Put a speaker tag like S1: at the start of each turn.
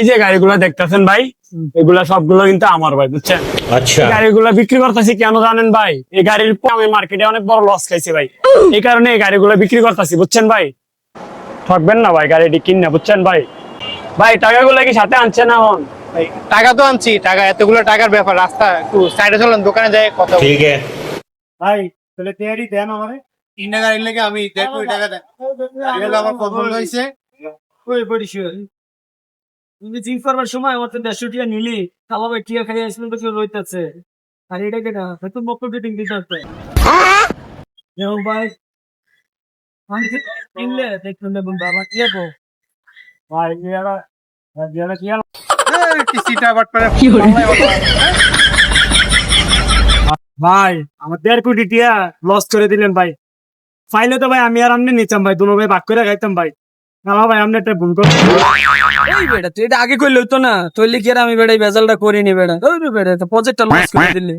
S1: এই যে গাড়িগুলো দেখতেছেন ভাই, এগুলা সবগুলো কিন্তু আমার ভাই, বুঝছেন?
S2: আচ্ছা।
S1: এই গাড়িগুলো বিক্রি করতেছি কেন জানেন ভাই? এই গাড়ির আমি মার্কেটে অনেক বড় লস খাইছি ভাই, এই কারণে এই গাড়িগুলো বিক্রি করতেছি, বুঝছেন ভাই? ঠকবেন না ভাই গাড়িটি কিনে, বুঝছেন ভাই? ভাই টাকাগুলো কি সাথে আনছে না? হন
S3: ভাই টাকা তো আনছি, টাকা এতগুলো টাকার ব্যাপার, রাস্তা একটু সাইডে চলেন, দোকানে যাই কথা বলি।
S2: ঠিক আছে।
S1: ভাই তাহলে তেয়ারি দেন আমারে।
S3: 3 টাকা লেগে আমি 1.5 কোটি টাকা দেন, এগুলো আমার পছন্দ হয়েছে।
S1: ওই বড়ি শুয়ে তুমি জিন্স করবার সময় আমার তো 150 টাকা নিলি, খাওয়া ভাই টিয়া খাই আসলে তো কেউ রইতেছে। আর এটা কেনা হয়তো মক্কল ফিটিং দিতে হবে। যেমন ভাই আমি কিনলে দেখুন না বন্ধু আমার কি হবে ভাই, এরা এরা কি আর
S3: কিসিটা বাট পারে
S1: ভাই আমার 1.5 কোটি টিয়া লস করে দিলেন ভাই। ফাইলে তো ভাই আমি আর আমনে নিতাম ভাই, দুনো ভাই ভাগ করে খাইতাম ভাই। না ভাই আমনে একটা ভুল করছি।
S4: এই বেটা তুই এটা আগে কইলে হইতো না, তৈলি কি আর আমি বেটা এই বেজালটা করিনি বেটা। ওই বেটা তো প্রজেক্টটা লস করে দিলি।